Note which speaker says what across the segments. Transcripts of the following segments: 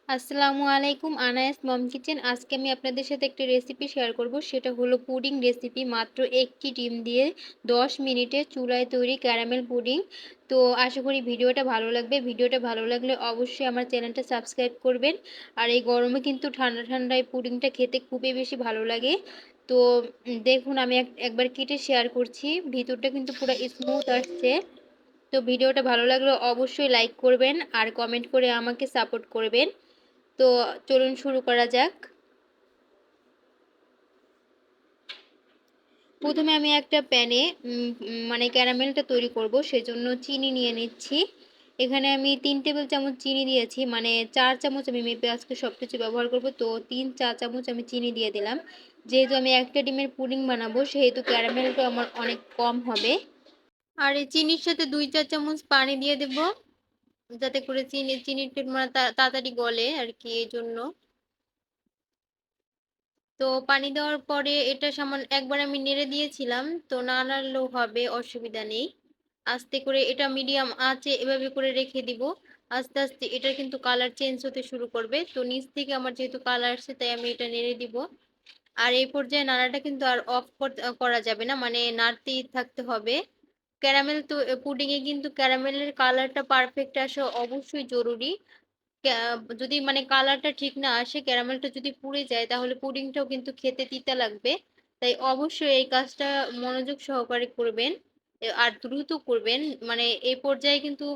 Speaker 1: আসসালামু আলাইকুম, আনায়াস মম কিচেন। আজকে আমি আপনাদের সাথে একটা রেসিপি শেয়ার করব। সেটা হলো পুডিং রেসিপি। মাত্র 1টি ডিম দিয়ে 10 মিনিটে চুলায় তৈরি ক্যারামেল পুডিং। তো আশা করি ভিডিওটা ভালো লাগবে। ভিডিওটা ভালো লাগলে অবশ্যই আমার চ্যানেলটা সাবস্ক্রাইব করবেন। আর এই গরমে কিন্তু ঠান্ডা ঠান্ডা এই পুডিংটা খেতে খুবই বেশি ভালো লাগে। তো দেখুন, আমি একবার কেটে শেয়ার করছি। ভিতরটা কিন্তু পুরো স্মুথ আসছে। তো ভিডিওটা ভালো লাগলে অবশ্যই লাইক করবেন আর কমেন্ট করে আমাকে সাপোর্ট করবেন। তো চলুন শুরু করা যাক। প্রথমে আমি একটা প্যানে মানে ক্যারামেলটা তৈরি করব, সেজন্য চিনি নিয়ে নিচ্ছি। এখানে আমি 3 টেবিল চামচ চিনি দিয়েছি, মানে 4 চামচ আমি মেপে আজকে সব কিছু ব্যবহার করব। তো 3-4 চামচ আমি চিনি দিয়ে দিলাম। যেহেতু আমি একটা ডিমের পুডিং বানাবো, সেহেতু ক্যারামেলটা আমার অনেক কম হবে। আর এই চিনির সাথে 2-4 চামচ পানি দিয়ে দেব, যাতে করে চিনিটা মানে তাড়াতাড়ি গলে আর কি, এই জন্য। তো পানি দেওয়ার পরে এটা সামান্য একবার আমি নেড়ে দিয়েছিলাম, তো না নাড়লেও হবে, অসুবিধা নেই। আস্তে করে এটা মিডিয়াম আঁচে এভাবে করে রেখে দিব। আস্তে আস্তে এটা কিন্তু কালার চেঞ্জ হতে শুরু করবে। তো নিচ থেকে আমার যেহেতু কালার আসছে, তাই আমি এটা নেড়ে দিব। আর এই পর্যায়ে নাড়াটা কিন্তু আর অফ করা যাবে না, মানে নাড়তেই থাকতে হবে। ক্যারামেল তো পুডিং এ কিন্তু ক্যারামেলের কালারটা পারফেক্ট আসা অবশ্যই জরুরি। যদি মানে কালারটা ঠিক না আসে, ক্যারামেলটা যদি পুড়ে যায়, তাহলে পুডিংটাও কিন্তু খেতে তিতা লাগবে। তাই অবশ্যই এই কাজটা মনোযোগ সহকারে করবেন আর দ্রুত করবেন। মানে এই পর্যায়ে কিন্তু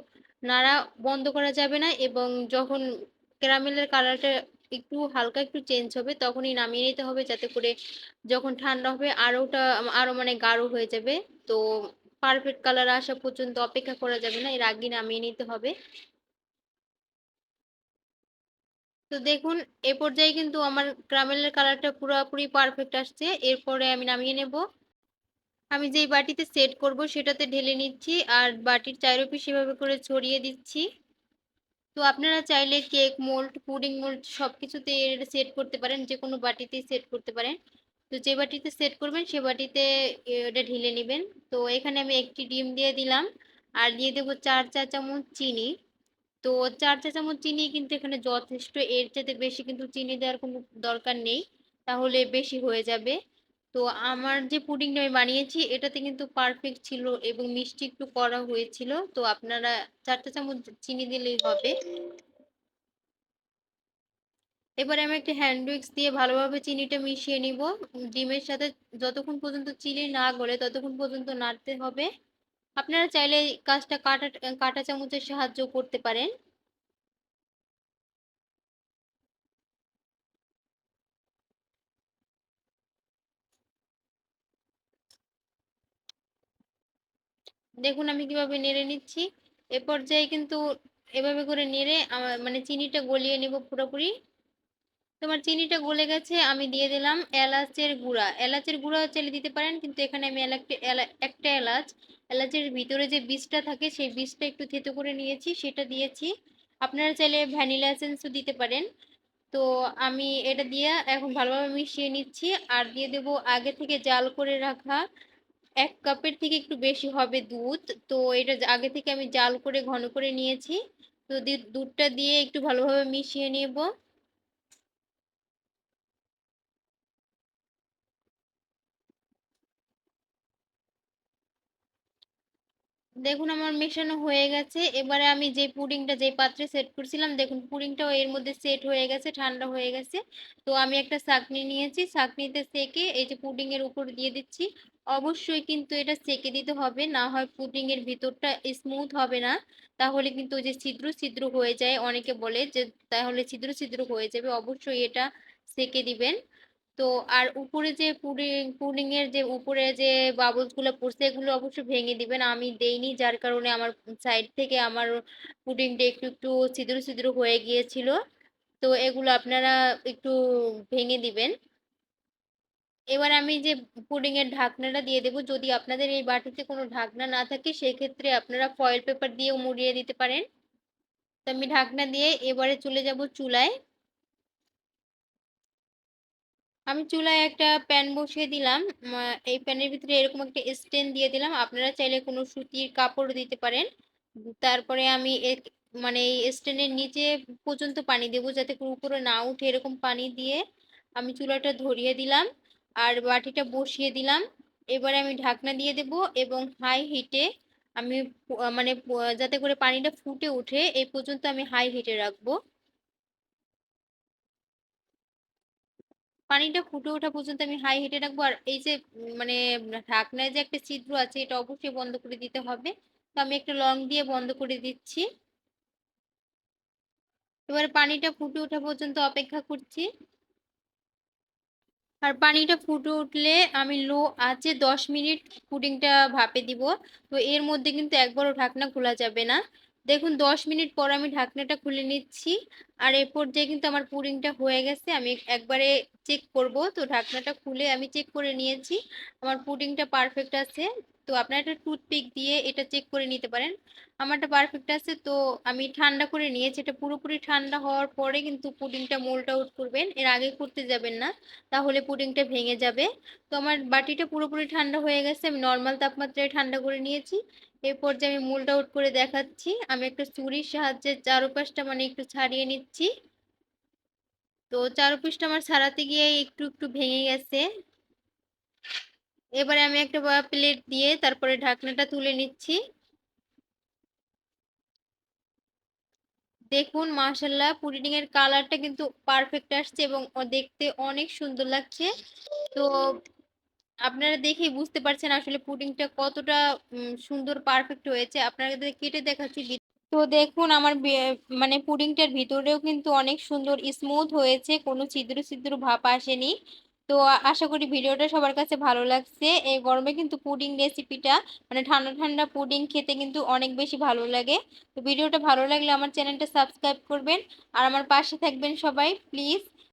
Speaker 1: নাড়া বন্ধ করা যাবে না, এবং যখন ক্যারামেলের কালারটা একটু হালকা একটু চেঞ্জ হবে, তখনই নামিয়ে নিতে হবে, যাতে করে যখন ঠান্ডা হবে আরো মানে গাঢ় হয়ে যাবে। তো পারফেক্ট কালার আসা পর্যন্ত অপেক্ষা করা যাবে না, এর আগে নামিয়ে নিতে হবে। তো দেখুন, এ পর্যায়ে কিন্তু আমার ক্যারামেলের কালারটা পুরোপুরি পারফেক্ট আসছে। এরপরে আমি নামিয়ে নেব। আমি যেই বাটিতে সেট করব সেটাতে ঢেলে নিচ্ছি, আর বাটির চারপাশে এভাবে করে ছড়িয়ে দিচ্ছি। তো আপনারা চাইলে কেক মোল্ড, পুডিং মোল্ড সবকিছুতে সেট করতে পারেন, যে কোনো বাটিতেই সেট করতে পারেন। তো যে বাটিতে সেট করবেন সে বাটিতে এটা ঢেলে নেবেন। তো এখানে আমি একটি ডিম দিয়ে দিলাম, আর দিয়ে দেবো 4 চা চামচ চিনি। তো 4 চা চামচ চিনি কিন্তু এখানে যথেষ্ট, এর চাইতে বেশি কিন্তু চিনি দেওয়ার কোনো দরকার নেই, তাহলে বেশি হয়ে যাবে। তো আমার যে পুডিংটা আমি বানিয়েছি এটাতে কিন্তু পারফেক্ট ছিল এবং মিষ্টি একটু করা হয়েছিল। তো আপনারা 4 চামচ চিনি দিলেই হবে। এবারে আমি একটা হ্যান্ড উইক্স দিয়ে ভালোভাবে চিনিটা মিশিয়ে নিব ডিমের সাথে। যতক্ষণ পর্যন্ত চিনি না গলে ততক্ষণ পর্যন্ত নাড়তে হবে। আপনারা চাইলে এই কাজটা কাটা কাটা চামচের সাহায্য করতে পারেন। দেখুন আমি কিভাবে নেড়ে নিচ্ছি। এ পর্যায়ে কিন্তু এভাবে করে নেড়ে আমার মানে চিনিটা গলিয়ে নিব পুরোপুরি। তোমার চিনিটা গলে গেছে, আমি দিয়ে দিলাম এলাচের গুঁড়া। এলাচের গুঁড়া চাইলে দিতে পারেন, কিন্তু এখানে আমি একটা এলাচের ভিতরে যে বীজটা থাকে সেই বীজটা একটু থেতো করে নিয়েছি, সেটা দিয়েছি। আপনারা চাইলে ভ্যানিলা এসেন্সও দিতে পারেন। তো আমি এটা দিয়ে এখন ভালোভাবে মিশিয়ে নিচ্ছি। আর দিয়ে দেব আগে থেকে জাল করে রাখা 1 কাপের থেকে একটু বেশি হবে দুধ। তো এটা আগে থেকে আমি জাল করে ঘন করে নিয়েছি। তো দুধটা দিয়ে একটু ভালোভাবে মিশিয়ে নেব। দেখুন আমার মেশানো হয়ে গেছে। এবারে আমি যে পুডিংটা যে পাত্রে সেট করছিলাম, দেখুন পুডিংটাও এর মধ্যে সেট হয়ে গেছে, ঠান্ডা হয়ে গেছে। তো আমি একটা ছাঁকনি নিয়েছি, ছাঁকনিতে সেকে এই যে পুডিং এর উপর দিয়ে দিচ্ছি। অবশ্যই কিন্তু এটা সেকে দিতে হবে, না হয় পুডিং এর ভিতরটা স্মুথ হবে না। তাহলে কিন্তু ওই যে ছিদ্র ছিদ্র হয়ে যায়, অনেকে বলে যে তাহলে ছিদ্র ছিদ্র হয়ে যাবে। অবশ্যই এটা সেকে দিবেন। তো আর উপরে যে পুডিং এর যে উপরে যে বাবলস গুলো পড়ছে, এগুলো অবশ্যই ভেঙে দিবেন। আমি দেইনি, যার কারণে আমার সাইড থেকে আমার পুডিংটা একটু একটু ছিদ্র ছিদ্র হয়ে গিয়েছিল। তো এগুলো আপনারা একটু ভেঙে দিবেন। এবার আমি যে পুডিং এর ঢাকনাটা দিয়ে দেবো। যদি আপনাদের এই বাটিতে কোনো ঢাকনা না থাকে, সেক্ষেত্রে আপনারা ফয়েল পেপার দিয়েও মুড়িয়ে দিতে পারেন। তো আমি ঢাকনা দিয়ে এবারে চলে যাব চুলায়। আমি চুলায় একটা প্যান বসিয়ে দিলাম। এই প্যানের ভিতরে এরকম একটা স্ট্যান্ড দিয়ে দিলাম। আপনারা চাইলে কোনো সুতির কাপড় দিতে পারেন। তারপরে আমি মানে এই স্ট্যান্ডের নিচে পর্যন্ত পানি দেবো, যাতে করে উপরে না উঠে। এরকম পানি দিয়ে আমি চুলাটা ধরিয়ে দিলাম আর বাটিটা বসিয়ে দিলাম। এবারে আমি ঢাকনা দিয়ে দেব এবং হাই হিটে আমি মানে যাতে করে পানিটা ফুটে ওঠে এই পর্যন্ত আমি হাই হিটে রাখবো। পানিটা ফুটে ওঠা পর্যন্ত আমি হাই হিটে রাখবো। আর এই যে মানে ঢাকনায় যে একটা ছিদ্র আছে, এটা অবশ্যই বন্ধ করে দিতে হবে। তো আমি একটা লং দিয়ে বন্ধ করে দিচ্ছি। এবার পানিটা ফুটে ওঠা পর্যন্ত অপেক্ষা করছি। আর পানিটা ফুটে উঠলে আমি লো আঁচে 10 মিনিট পুডিংটা ভাপে দিব। তো এর মধ্যে কিন্তু একবারও ঢাকনা খোলা যাবে না। দেখুন 10 মিনিট পর আমি ঢাকনাটা খুলে নিচ্ছি। আর এ পর্যায়ে কিন্তু আমার পুডিংটা হয়ে গেছে। আমি একবারে চেক করব। তো ঢাকনাটা খুলে আমি চেক করে নিয়েছি, আমার পুডিংটা পারফেক্ট আছে। তো আপনারা একটা টুথপিক দিয়ে এটা চেক করে নিতে পারেন। আমারটা পারফেক্ট আছে। তো আমি ঠান্ডা করে নিয়েছি। এটা পুরোপুরি ঠান্ডা হওয়ার পরে কিন্তু পুডিংটা মোল্ড আউট করবেন, এর আগে করতে যাবেন না, তাহলে পুডিংটা ভেঙে যাবে। তো আমার বাটিটা পুরোপুরি ঠান্ডা হয়ে গেছে, আমি নর্মাল তাপমাত্রায় ঠান্ডা করে নিয়েছি। এরপর যে আমি মোল্ড আউট করে দেখাচ্ছি, আমি একটা ছুরির সাহায্যে চারপাশটা মানে একটু ছাড়িয়ে নিচ্ছি। তো চারপাশটা আমার ছাড়াতে গিয়ে একটু একটু ভেঙে গেছে। এবারে আমি একটা প্লেট দিয়ে তারপরে ঢাকনাটা তুলে নিচ্ছি। দেখুন মাশাআল্লাহ পুডিং এর কালারটা কিন্তু পারফেক্ট আসছে এবং দেখতে অনেক সুন্দর লাগছে। তো আপনারা দেখেই বুঝতে পারছেন আসলে পুডিংটা কতটা সুন্দর পারফেক্ট হয়েছে। আপনাদের কেটে দেখাচ্ছি। তো দেখুন আমার মানে পুডিংটার ভিতরেও কিন্তু অনেক সুন্দর স্মুথ হয়েছে, কোনো ছিদ্র ছিদ্র ভাব আসেনি। তো আশা করি ভিডিওটা সবার কাছে ভালো লাগছে। এই গরমে কিন্তু পুডিং রেসিপিটা মানে ঠান্ডা ঠান্ডা পুডিং খেতে কিন্তু অনেক বেশি ভালো লাগে। তো ভিডিওটা ভালো লাগলে আমার চ্যানেলটা সাবস্ক্রাইব করবেন আর আমার পাশে থাকবেন সবাই প্লিজ।